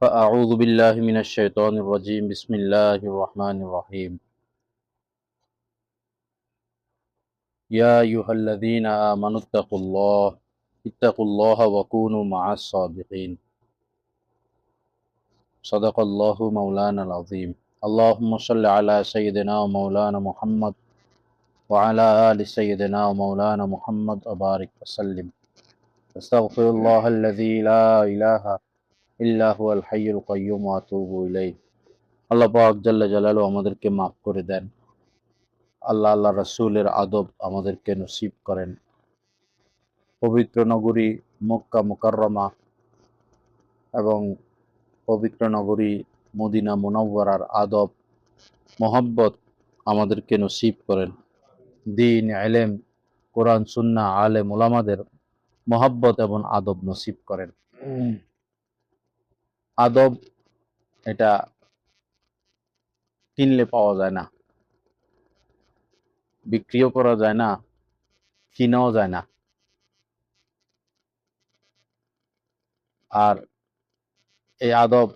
فأعوذ بالله من الشيطان الرجيم بسم الله الرحمن الرحيم يا أيها الذين آمنوا اتقوا الله وكونوا مع الصادقين صدق الله مولانا العظيم اللهم صل على سيدنا ومولانا محمد وعلى آل سيدنا ومولانا محمد وبارك وسلم استغفر الله الذي لا إله إلا هو الحي القيوم وأتوب إليه আল্লাহ পাক জাল্লা জালালু আমাদেরকে মাফ করে দেন। আল্লাহ আল্লাহ রাসূলের আদব আমাদেরকে নসিব করেন। পবিত্র নগরী মক্কা মুকাররমা এবং পবিত্র নগরী মদিনা মুনাওয়ারার আদব মোহাব্বত আমাদেরকে নসিব করেন। দ্বীন ইলম কোরআন সুন্নাহ আলেম উলামাদের মোহাব্বত এবং আদব নসিব করেন। আদব এটা কিনলে পাওয়া যায় না, বিক্রিও করা যায় না, কিনাও যায় না। আর এই আদব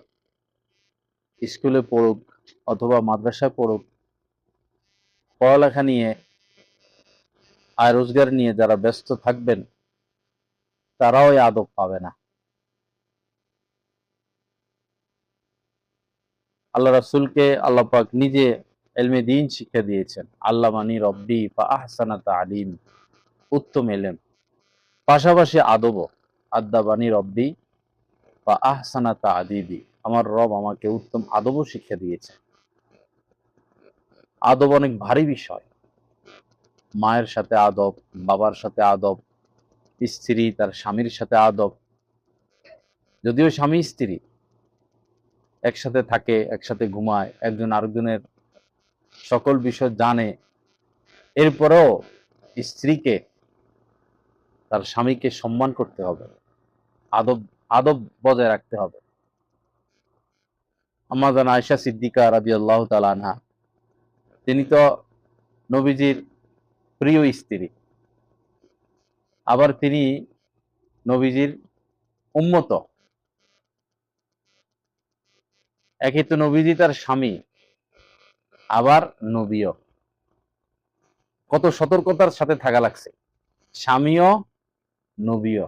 স্কুলে পড়ুক অথবা মাদ্রাসায় পড়ুক, পড়ালেখা নিয়ে আয় রোজগার নিয়ে যারা ব্যস্ত থাকবেন তারাও এই আদব পাবে না। আল্লাহ রাসূলকে আল্লাহ পাক নিজে ইলমে দ্বীন শিক্ষা দিয়েছেন। আল্লামানি রব্বি ফা আহসানা তালিম, উত্তম ইলম পাশাপাশি আদবও। আদ্দাবানি রব্বি ফা আহসানা তাদিবি, আমার রব আমাকে উত্তম আদবও শিক্ষা দিয়েছে। আদব অনেক ভারী বিষয়। মায়ের সাথে আদব, বাবার সাথে আদব, স্ত্রী তার স্বামীর সাথে আদব। যদিও স্বামী স্ত্রী একসাথে থাকে, একসাথে ঘুমায়, একজন আরেকজনের সকল বিষয় জানে, এরপরেও স্ত্রীকে তার স্বামীকে সম্মান করতে হবে, আদব আদব বজায় রাখতে হবে। আম্মা জান আয়েশা সিদ্দিকা রাদিয়াল্লাহু তাআলা আনহা, তিনি তো নবীজির প্রিয় স্ত্রী, আবার তিনি নবীজির উম্মত। একই তো নবীজি তার স্বামী, আবার নবীও। কত সতর্কতার সাথে থাকা লাগছে, স্বামীও নবীও।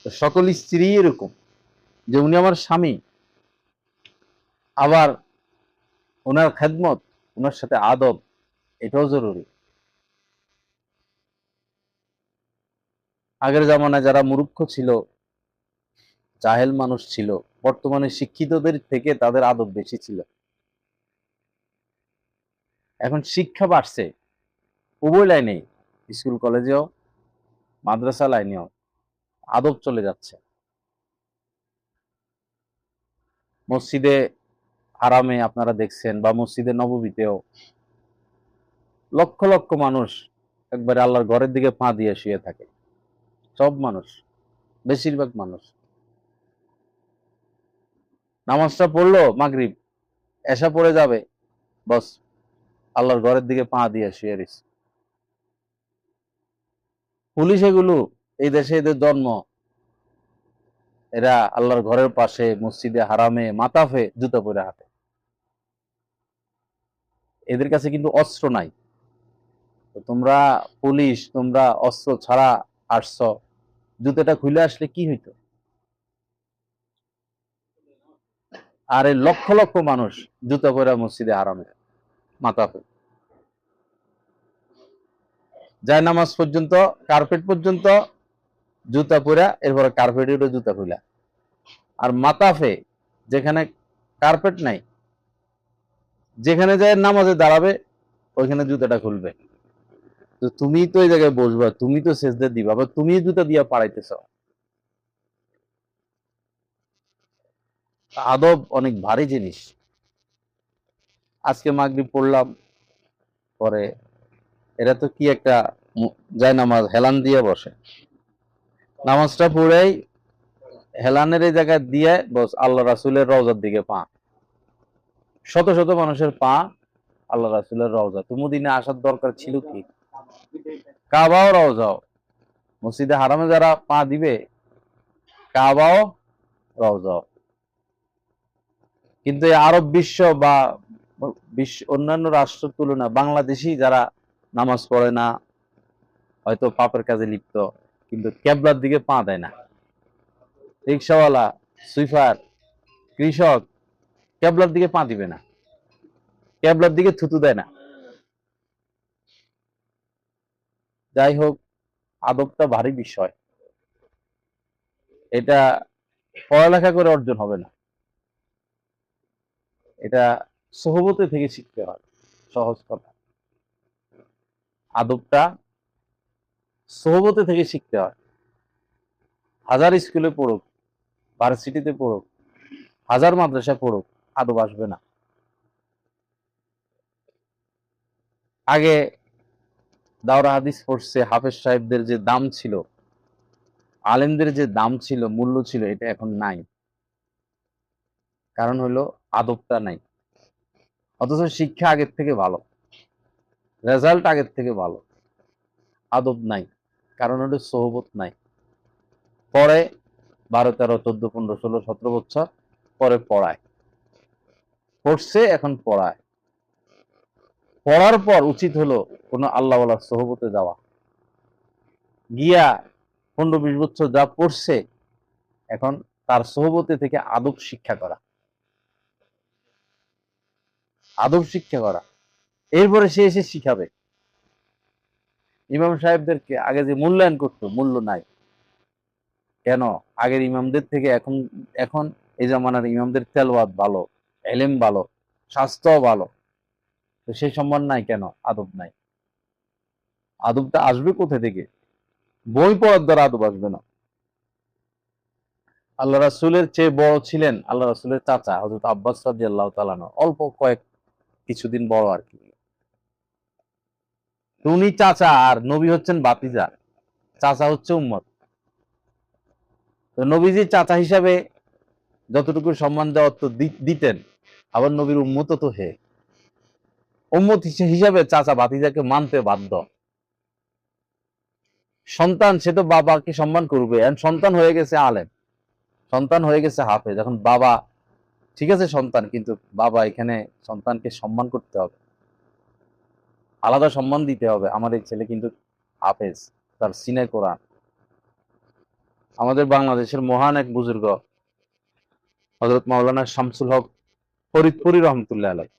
সকল স্ত্রী এরকম যে উনি আমার স্বামী, আবার ওনার খেদমত, ওনার সাথে আদব, এটাও জরুরি। আগের জামানায় যারা মূর্খ ছিল, জাহেল মানুষ ছিল, বর্তমানে শিক্ষিতদের থেকে তাদের আদব বেশি ছিল। এখন শিক্ষা বাড়ছে উভয় লাইনেই, স্কুল কলেজেও মাদ্রাসা লাইনেও আদব চলে যাচ্ছে। মসজিদে হারামে আপনারা দেখছেন, বা মসজিদে নববীতেও লক্ষ লক্ষ মানুষ একবারে আল্লাহর ঘরের দিকে পা দিয়ে শুয়ে থাকে। সব মানুষ, বেশিরভাগ মানুষ নামাজটা পড়লো, মাগরিব এশা পড়ে যাবে, বস আল্লাহর ঘরের দিকে পা দিয়ে শুয়ে রয়েছে। পুলিশ এগুলো, এই দেশে এদের জন্ম, এরা আল্লাহর ঘরের পাশে মসজিদে হারামে মাতাফে জুতা পরে হাঁটে। এদের কাছে কিন্তু অস্ত্র নাই। তো তোমরা পুলিশ, তোমরা অস্ত্র ছাড়া আসছো, জুতাটা খুলে আসলে কি হইতো? আর এই লক্ষ লক্ষ মানুষ জুতা পরে মসজিদে হারামে মাতাফে যায়, নামাজ পর্যন্ত, কার্পেট পর্যন্ত জুতা পরা, এরপরে কার্পেটেরও জুতা খুলা। আর মাতাফে যেখানে কার্পেট নাই, যেখানে যায় নামাজে দাঁড়াবে ওইখানে জুতাটা খুলবে। তো তুমি তো এই জায়গায় বসবা, তুমি তো সেজদা দিবা, বা তুমি জুতা দিয়া পাড়াইতেছ। আদব অনেক ভারী জিনিস। আজকে মাগরিব পড়লাম, পরে এরা তো কি একটা যায় নামাজ হেলান দিয়ে বসে, নামাজটা পড়েই হেলানের এই জায়গায় দিয়ে বস আল্লাহ রাসূলের রওজার দিকে পা। শত শত মানুষের পা আল্লাহ রাসূলের রওজা। তো মদিনায় আসার দরকার ছিল কি? কাবাও রওজাও, মসজিদে হারামে যারা পা দিবে, কাবাও রওজাও। কিন্তু এই আরব বিশ্ব বা অন্যান্য রাষ্ট্রের তুলনা বাংলাদেশি যারা নামাজ পড়ে না, হয়তো পাপের কাজে লিপ্ত, কিন্তু কেবলার দিকে পা দেয় না। রিক্সাওয়ালা, সুইপার, কৃষক কেবলার দিকে পা দিবে না, কেবলার দিকে থুতু দেয় না। যাই হোক, আদবটা ভারী বিষয়, এটা পড়ালেখা করে অর্জন হবে না, এটা সোহবতে থেকে শিখতে হয়। সহজ কথা, আদবটা সোহবতে থেকে শিখতে হয়। হাজার স্কুলে পড়ুক, ভার্সিটিতে পড়ুক, হাজার মাদ্রাসা পড়ুক, আদব আসবে না। আগে দাওরা হাদিস পড়ছে, হাফেজ সাহেবদের যে দাম ছিল, আলেমদের যে দাম ছিল, মূল্য ছিল, এটা এখন নাই। কারণ হলো আদবটা নাই। অথচ শিক্ষা আগের থেকে ভালো, রেজাল্ট আগের থেকে ভালো, আদব নাই। কারণ হলো সোহবত নাই। পরে 12, 13, 14, 15, 16, 17 বছর পরে পড়ায়, পড়ছে, এখন পড়ায়। পড়ার পর উচিত হলো কোনো আল্লাহওয়ালার সোহবতে যাওয়া, গিয়া 15-20 বছর যা পড়ছে, এখন তার সোহবতে থেকে আদব শিক্ষা করা, আদব শিক্ষা করা। এরপরে সে এসে শিখাবে। ইমাম সাহেবদেরকে আগে যে মূল্যায়ন করতো, মূল্য নাই। কেন? আগের ইমামদের থেকে এখন এখন এই জামানার ইমামদের তেলাওয়াত ভালো, এলেম ভালো, স্বাস্থ্য ভালো, তো সেই সম্মান নাই কেন? আদব নাই। আদবটা আসবে কোথা থেকে? বই পড়ার দ্বারা আদব আসবে না। আল্লাহ রাসূলের চেয়ে বড় ছিলেন আল্লাহ রাসূলের চাচা হযরত আব্বাস রাদিয়াল্লাহু তাআলা আনহু, অল্প কিছুদিন বড় আর কি। উনি চাচা আর নবী হচ্ছেন ভাতিজা, চাচা হচ্ছে উম্মত। তো নবীজি চাচা হিসাবে যতটুকু সম্মান দেওয়ার তো দিতেন, আবার নবীর উম্মত তো হে, উম্মত হিসাবে চাচা ভাতিজাকে মানতে বাধ্য। সন্তান সে তো বাবাকে সম্মান করবে, সন্তান হয়ে গেছে আলেম, সন্তান হয়ে গেছে হাফেজ, এখন বাবা ঠিক আছে সন্তান, কিন্তু বাবা এখানে সন্তানকে সম্মান করতে হবে, আলাদা সম্মান দিতে হবে। আমার এই ছেলে কিন্তু হাফেজ, তার সিনে কোরআন। আমাদের বাংলাদেশের মহান এক বুজুর্গ হযরত মাওলানা শামসুল হক ফরিদপুরি রহমতুল্লাহ আলাইহ,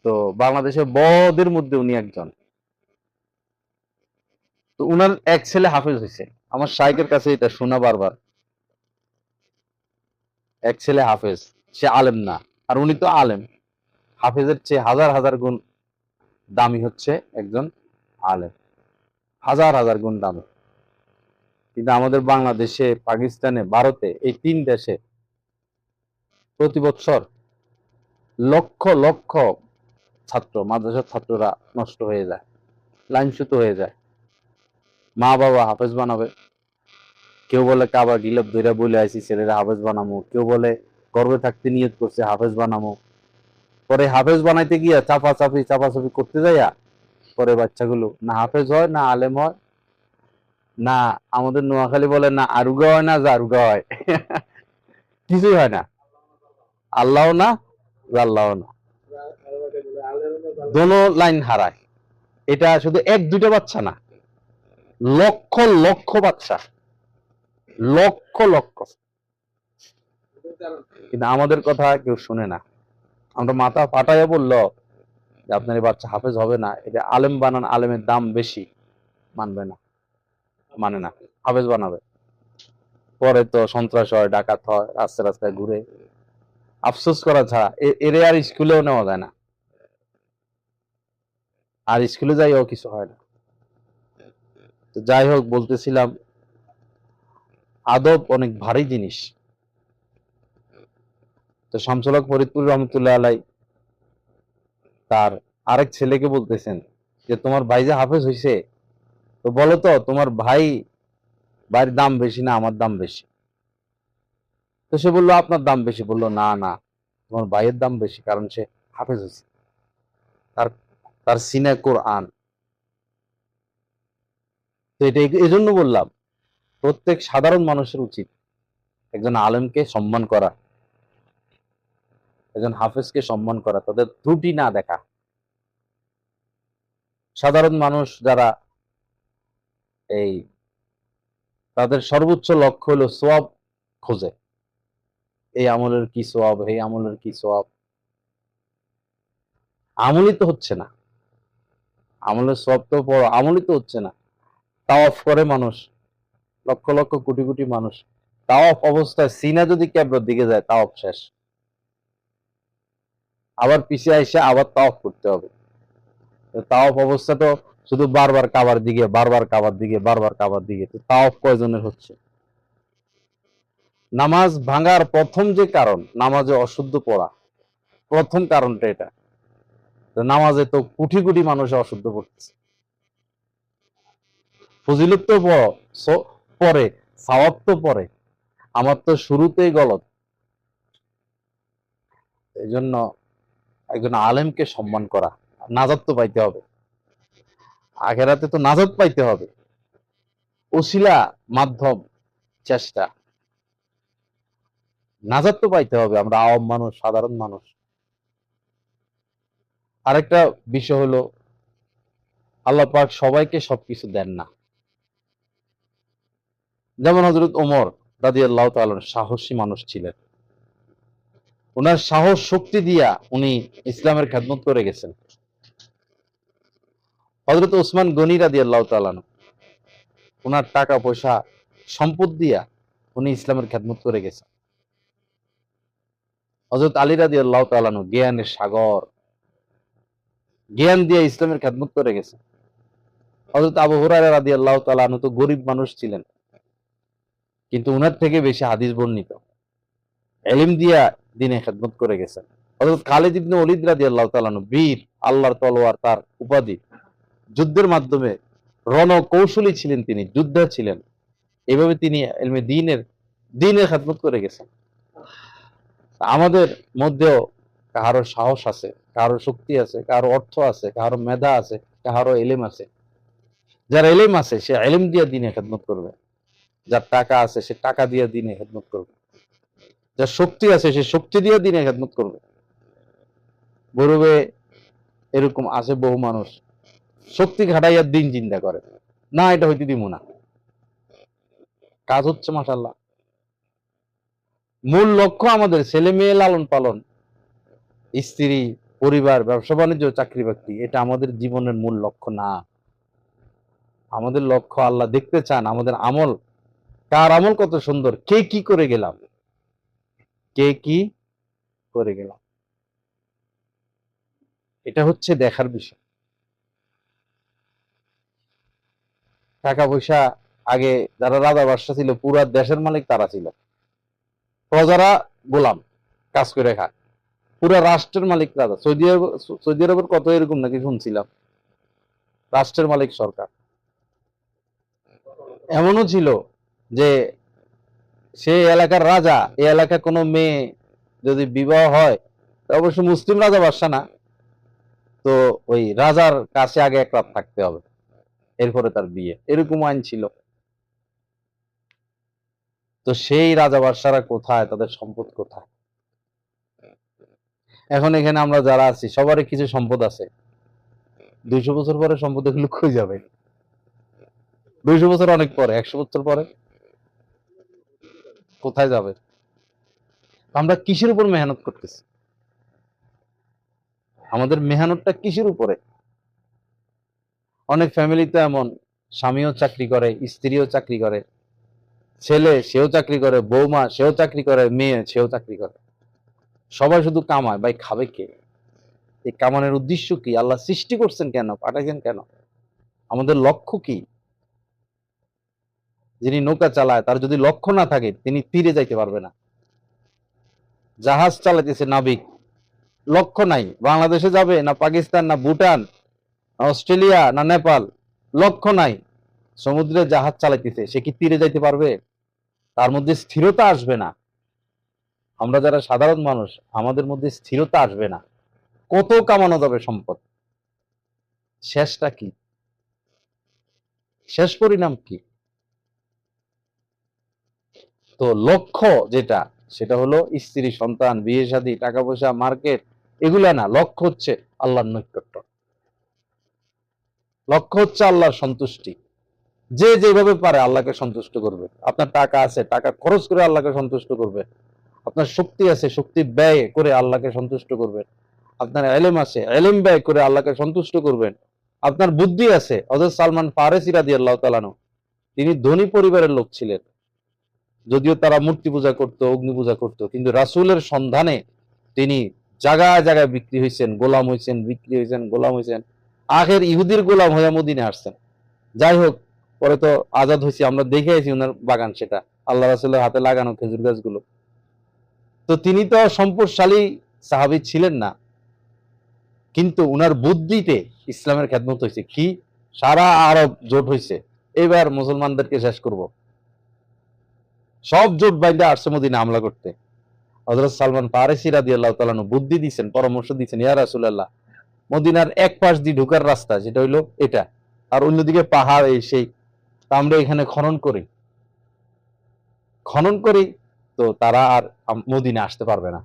তো বাংলাদেশের বড়দের মধ্যে উনি একজন। তো উনার এক ছেলে হাফেজ হয়েছে, আমার শাইখের কাছে এটা শোনা বারবার। এক ছেলে হাফেজ, সে আলেম না, আর উনি তো আলেম। হাফেজের চেয়ে হাজার হাজার গুণ দামি হচ্ছে একজন আলেম, হাজার হাজার গুণ দামি। কিন্তু আমাদের বাংলাদেশে, পাকিস্তানে, ভারতে, এই 3 দেশে প্রতি বছর লক্ষ লক্ষ ছাত্র, মাদ্রাসার ছাত্ররা নষ্ট হয়ে যায়, লাইনচ্যুত হয়ে যায়। মা বাবা হাফেজ বানাবে, কেউ বলে কাবা গিলাপ ধইরা বলে আইছি ছেলেরা হাফেজ বানামো, কেউ বলে গর্বে থাকতে নিয়ত করছে হাফেজ বানামো, পরে হাফেজ বানাইতে গিয়া চাপাচাপি করতে যাইয়া পরে বাচ্চাগুলো না হাফেজ হয়, না আলেম হয়, না আমাদের নোয়াখালী বলে না আরুগা হয়, না জারুগা হয়, কিছুই হয় না, আল্লাহ না আল্লাহ না, দোনো লাইন হারায়। এটা শুধু 1-2টা বাচ্চা না, লক্ষ লক্ষ বাচ্চা, লক্ষ লক্ষ। কিন্তু আমাদের কথা কেউ শুনে না। আমরা মাথা ফাটাইয়া বললো যে আপনার এই বাচ্চা হাফেজ হবে না, এটা আলেম বানান, আলেমের দাম বেশি, মানবে না, মানে না, হাফেজ বানাবে। পরে তো সন্ত্রাস হয়, ডাকাত হয়, রাস্তায় রাস্তায় ঘুরে, আফসোস করা ছাড়া এর আর স্কুলেও নেওয়া যায় না, আর স্কুলে যাইও কিছু হয় না। তো যাই হোক, বলতেছিলাম আদব অনেক ভারী জিনিস। তো শামসুল হক ফরিদপুর রহমতুল্লাহ আলাই তার আরেক ছেলেকে বলতেছেন যে তোমার ভাই যে হাফেজ হয়েছে, তো বলো তো তোমার ভাইয়ের দাম বেশি না আমার দাম বেশি? তো সে বললো আপনার দাম বেশি। বললো না না, তোমার ভাইয়ের দাম বেশি, কারণ সে হাফেজ হয়েছে, তার তার সিনে কোরআন। তো এটা এই জন্য বললাম, প্রত্যেক সাধারণ মানুষের উচিত একজন আলেমকে সম্মান করা, একজন হাফেজকে সম্মান করা, তাদের ত্রুটি না দেখা। সাধারণ মানুষ যারা এই তাদের সর্বোচ্চ লক্ষ্য হলো সোয়াব খোঁজে, এই আমলের কি সোয়াব, এই আমলের কি সোয়াব, আমলই তো হচ্ছে না, আমলের সোয়াব তো বড়, আমলই তো হচ্ছে না। তাওয়াফ করে মানুষ, লক্ষ লক্ষ কোটি কোটি মানুষ, তাওয়াফ অবস্থায় সিনা যদি ক্যাবরার দিকে যায় তাওয়াফ শেষ, আবার পিছিয়ে এসে আবার তাওয়াফ করতে হবে। তাওয়াফ অবস্থা তো শুধু বারবার কাবার দিকে, বারবার কাবার দিকে, বারবার কাবার দিকে, তো তাওয়াফ কয়জনের হচ্ছে? নামাজ ভাঙার প্রথম যে কারণ, নামাজে অশুদ্ধ পড়া, প্রথম কারণটা এটা। নামাজে তো কোটি কোটি মানুষ অশুদ্ধ পড়তেছে। ফজিলত তো পরে, সওয়াব তো পরে, আমার তো শুরুতেই গলত। এই জন্য একজন আলেমকে সম্মান করা, নাজাত তো পাইতে হবে, আখেরাতে তো নাজাত পাইতে হবে, ওসিলা মাধ্যম চেষ্টা, নাজাত তো পাইতে হবে। আমরা আওয়াম মানুষ, সাধারণ মানুষ। আরেকটা বিষয় হলো, আল্লাহ পাক সবাইকে সবকিছু দেন না। যেমন হযরত ওমর রাদিয়াল্লাহু তাআলা সাহসী মানুষ ছিলেন, ওনার সাহস শক্তি দিয়া উনি ইসলামের খেদমত করে গেছেন। হযরত ওসমান গনি রাদিয়াল্লাহু তাআলা ওনার টাকা পয়সা সম্পদ দিয়া উনি ইসলামের খেদমত করে গেছেন। হযরত আলী রাদিয়াল্লাহু তাআলা জ্ঞানের সাগর, জ্ঞান দিয়ে ইসলামের খেদমত করে গেছেন। হযরত আবু হুরায়রা রাদিয়াল্লাহু তাআলা তো গরিব মানুষ ছিলেন, কিন্তু উনার থেকে বেশি হাদিস বর্ণিত, ইলম দিয়া দ্বীনে খেদমত করে গেছেন। হযরত খালিদ ইবনে ওলীদ রাদিয়াল্লাহু তাআলা বীর, আল্লাহর তলোয়ার তার উপাধি, যুদ্ধের মাধ্যমে রণকৌশলী ছিলেন, তিনি যোদ্ধা ছিলেন। এভাবে তিনি ইলমে দ্বীনের খেদমত করে গেছেন। আমাদের মধ্যেও কারো সাহস আছে, কারো শক্তি আছে, কারো অর্থ আছে, কারো মেধা আছে, কারো ইলম আছে। যার ইলম আছে সে ইলম দিয়ে দ্বীনে খেদমত করবে, যার টাকা আছে সে টাকা দিয়ে দ্বীনে খেদমত করবে, যার শক্তি আছে সে শক্তি দিয়ে দ্বীনে খেদমত করবে। গৌরবে এরকম আছে বহু মানুষ শক্তি খাটাইয়া দিন চিন্তা করে, না এটা হইতে দিব না, কাজ হচ্ছে মাশাআল্লাহ। মূল লক্ষ্য আমাদের ছেলে মেয়ে লালন পালন, স্ত্রী, পরিবার, ব্যবসা বাণিজ্য, চাকরি বাকরি, এটা আমাদের জীবনের মূল লক্ষ্য না। আমাদের লক্ষ্য আল্লাহ দেখতে চান আমাদের আমল, কার আমল কত সুন্দর, কে কি করে গেলাম, কে কি করে গেলাম, এটা হচ্ছে দেখার বিষয়। টাকা পয়সা, আগে যারা রাজা বাদশা ছিল পুরা দেশের মালিক তারা ছিল, প্রজারা গোলাম, কাজ করে খায়। পুরা রাষ্ট্রের মালিক রাজা। সৌদি আরবের কত এরকম নাকি শুনছিলাম, রাষ্ট্রের মালিক সরকার। এমনও ছিল যে সে এলাকার রাজা, এই এলাকায় কোনো মেয়ে যদি বিবাহ হয়, অবশ্য মুসলিম রাজা বাদশা না, তো ওই রাজার কাছে আগে এক রাত থাকতে হবে, এরপরে তার বিয়ে, এরকম আইন ছিল। তো সেই রাজা বাদশারা কোথায়, তাদের সম্পদ কোথায়? এখন এখানে আমরা যারা আছি সবারই কিছু সম্পদ আছে, 200 বছর পরে সম্পদ এগুলো কই যাবে? 200 বছর অনেক পরে, 100 বছর পরে কোথায় যাবে? আমরা কিসের উপর মেহনত করতেছি? আমাদের মেহনতটা কিসের উপরে? অনেক ফ্যামিলিতে এমন, স্বামীও চাকরি করে, স্ত্রীও চাকরি করে, ছেলে সেও চাকরি করে, বৌমা সেও চাকরি করে, মেয়ে সেও চাকরি করে, সবাই শুধু কামায়। ভাই খাবে কে? এই কামানোর উদ্দেশ্য কি? আল্লাহ সৃষ্টি করছেন কেন, পাঠাইছেন কেন? আমাদের লক্ষ্য কি? যিনি নৌকা চালায় তার যদি লক্ষ্য না থাকে তিনি তীরে যাইতে পারবে না। জাহাজ চালাইতেছে নাবিক, লক্ষ্য নাই, বাংলাদেশে যাবে না পাকিস্তান না ভুটান না অস্ট্রেলিয়া না নেপাল, লক্ষ্য নাই, সমুদ্রে জাহাজ চালাইতেছে, সে কি তীরে যাইতে পারবে? তার মধ্যে স্থিরতা আসবে না। আমরা যারা সাধারণ মানুষ, আমাদের মধ্যে স্থিরতা আসবে না। কত কামানো যাবে সম্পদ, শেষটা কি? শেষ পরিণাম কি? তো লক্ষ্য যেটা, সেটা হলো স্ত্রী, সন্তান, বিয়ে শাদী, টাকা পয়সা, মার্কেট, এগুলা না। লক্ষ্য হচ্ছে আল্লাহর নৈকট্য, লক্ষ্য হচ্ছে আল্লাহর সন্তুষ্টি। যে যেভাবে পারে আল্লাহকে সন্তুষ্ট করবে। আপনার টাকা আছে, টাকা খরচ করে আল্লাহকে সন্তুষ্ট করবে। আপনার শক্তি আছে, শক্তি ব্যয় করে আল্লাহকে সন্তুষ্ট করবেন। আপনার এলেম আছে, এলেম ব্যয় করে আল্লাহকে সন্তুষ্ট করবেন। আপনার বুদ্ধি আছে, হযরত সালমান ফারেসি রাদিয়াল্লাহু তাআলা আনহু, তিনি ধনী পরিবারের লোক ছিলেন, যদিও তারা মূর্তি পূজা করত, অগ্নি পূজা করত, কিন্তু রাসূলের সন্ধানে তিনি জায়গায় জায়গায় বিক্রি হয়েছেন, গোলাম হয়েছেন, বিক্রি হয়েছেন, গোলাম হয়েছেন, আখের ইহুদির গোলাম হয়ে মদিনায় আসছেন। যাই হোক, পরে তো আজাদ হয়েছি, আমরা দেখে আছি ওনার বাগান, সেটা আল্লাহ রাসূলের হাতে লাগানো খেজুর গাছগুলো। তো তিনি তো সম্পদশালী সাহাবী ছিলেন না, কিন্তু উনার বুদ্ধিতে ইসলামের খেদমত হয়েছে। কি, সারা আরব জোট হয়েছে, এবার মুসলমানদেরকে শেষ করব, সব জোট বাইন্দা আসছে মদিনা হামলা করতে। হযরত সালমান ফারেসি রাদিয়াল্লাহু তাআলা আনহু বুদ্ধি দিয়েছেন, পরামর্শ দিয়েছেন, ইয়া রাসূলুল্লাহ, মদিনার এক পাশ দিয়ে ঢোকার রাস্তা যেটা হইলো এটা, আর অন্যদিকে পাহাড়, এই সেই, তা আমরা এখানে খনন করি, খনন করি, তো তারা আর মদিনা আসতে পারবে না।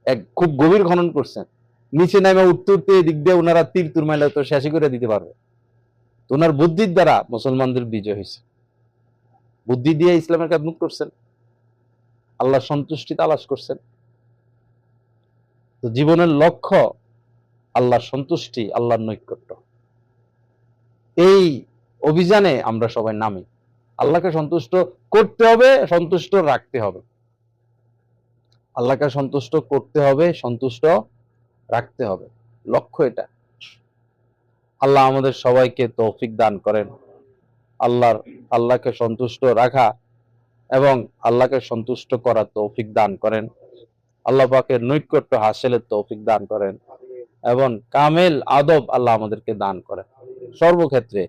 এক খুব গভীর খনন করছেন, নিচে নামে উঠতে উঠতে এদিক দিয়ে ওনারা তীর তুর মাইলে তো শেষই করে দিতে পারবে। তো ওনার বুদ্ধির দ্বারা মুসলমানদের বিজয় হয়েছে, বুদ্ধি দিয়ে ইসলামের খেদমত করছেন, আল্লাহর সন্তুষ্টি তালাশ করছেন। তো জীবনের লক্ষ্য আল্লাহর সন্তুষ্টি, আল্লাহর নৈকট্য। এই অভিযানে আমরা সবাই নামি। আল্লাহকে সন্তুষ্ট করতে হবে, সন্তুষ্ট রাখতে হবে। আল্লাহকে সন্তুষ্ট করতে হবে, সন্তুষ্ট রাখতে হবে, লক্ষ্য এটা। আল্লাহ আমাদের সবাইকে তৌফিক দান করেন। আল্লাহকে সন্তুষ্ট রাখা এবং আল্লাহকে সন্তুষ্ট করার তৌফিক দান করেন। আল্লাহ পাকের নৈকট্য হাসিলের তৌফিক দান করেন এবং কামেল আদব আল্লাহ আমাদেরকে দান করেন সর্বক্ষেত্রে।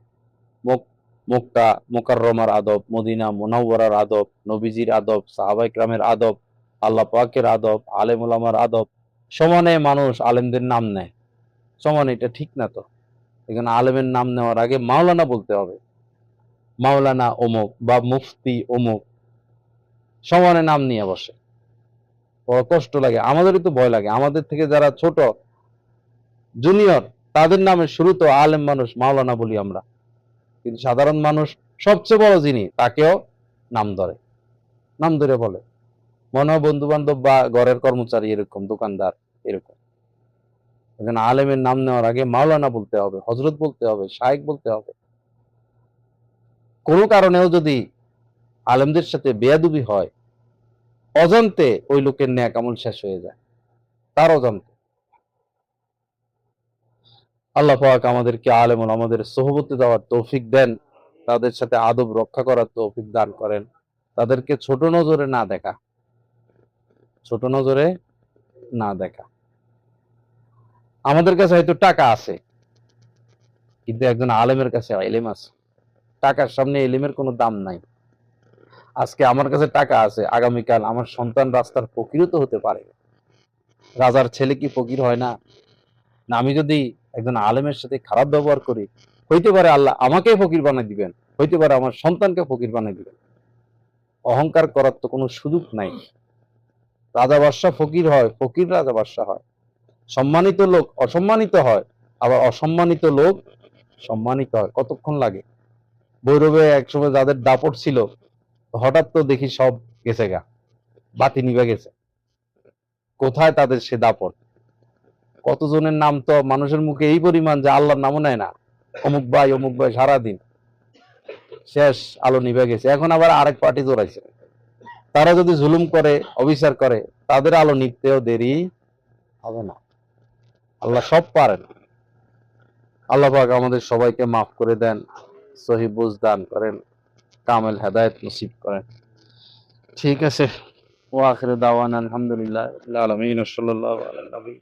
মক্কা মুকাররমার আদব, মদিনা মুনাওয়ারার আদব, নবীজির আদব, সাহাবায়ে কেরামের আদব, আল্লাহ পাকের আদব, আলেম ওলামার আদব। সমানে মানুষ আলেমদের নাম নেয়, সমানে, এটা ঠিক না। তো এখানে আলেমের নাম নেওয়ার আগে মাওলানা বলতে হবে, মাওলানা অমুক বা মুফতি অমুক, সমানে নাম নিয়ে বসে, বড় কষ্ট লাগে। আমাদেরই তো ভয় লাগে, আমাদের থেকে যারা ছোট জুনিয়র তাদের নামে শুরু তো আলেম মানুষ মাওলানা বলি আমরা, কিন্তু সাধারণ মানুষ সবচেয়ে বড় যিনি তাকেও নাম ধরে, নাম ধরে বলে, মনে হয় বন্ধু বান্ধব বা ঘরের কর্মচারী, এরকম দোকানদার, এরকম। এখানে আলেমের নাম নেওয়ার আগে মাওলানা বলতে হবে, হযরত বলতে হবে, শায়েখ বলতে হবে। কোনো কারণেও যদি আলেমদের সাথে বেয়াদবি হয়, অজান্তে ওই লোকের নেক আমল শেষ হয়ে যায়, তার অজান্তে। আল্লাহ পাক আমাদেরকে আলেম আমাদের সোহবতে দেওয়ার তৌফিক দেন, তাদের সাথে আদব রক্ষা করার তৌফিক দান করেন, তাদেরকে ছোট নজরে না দেখা, ছোট নজরে না দেখা। আমাদের কাছে হয়তো টাকা আছে, কিন্তু একজন আলেমের কাছে ইলম আছে, টাকার সামনে ইলমের কোনো দাম নাই। আজকে আমার কাছে টাকা আছে, আগামীকাল আমার সন্তান রাস্তার ফকিরও তো হতে পারে। রাজার ছেলে কি ফকির হয় না? না, আমি যদি একজন আলেমের সাথে খারাপ ব্যবহার করি, হইতে পারে আল্লাহ আমাকে ফকির বানিয়ে দিবেন, হইতে পারে আমার সন্তানকে ফকির বানিয়ে দিবেন। অহংকার করার তো কোনো সুযোগ নাই। রাজা বাদশাহ ফকির হয়, ফকির রাজা বাদশাহ হয়, সম্মানিত লোক অসম্মানিত হয়, আবার অসম্মানিত লোক সম্মানিত হয়। কতক্ষণ লাগে? ভৈরবে একসময় যাদের দাপট ছিল, হঠাৎ তো দেখি সব গেছে গা, বাতি নিভে গেছে। কোথায় তাদের সে দাপট? কতজনের নাম তো মানুষের মুখে এই পরিমাণ যে আল্লাহর নামও নেয় না, অমুক ভাই সারাদিন, শেষ, আলো নিভে গেছে। এখন আবার আরেক পার্টি জোড়াইছে, তারা যদি জুলুম করে, অবিচার করে, তাদের আলো নিভতেও দেরি হবে না। আল্লাহ সব পারেন। আল্লাহ পাক আমাদের সবাইকে মাফ করে দেন, সহি বুঝ দান করেন, কামেল হেদায়েত নসিব করেন। ঠিক আছে, ওয়া আখিরু দাওয়ানা আলহামদুলিল্লাহি রাব্বিল আলামিন, সাল্লাল্লাহু আলা নবী।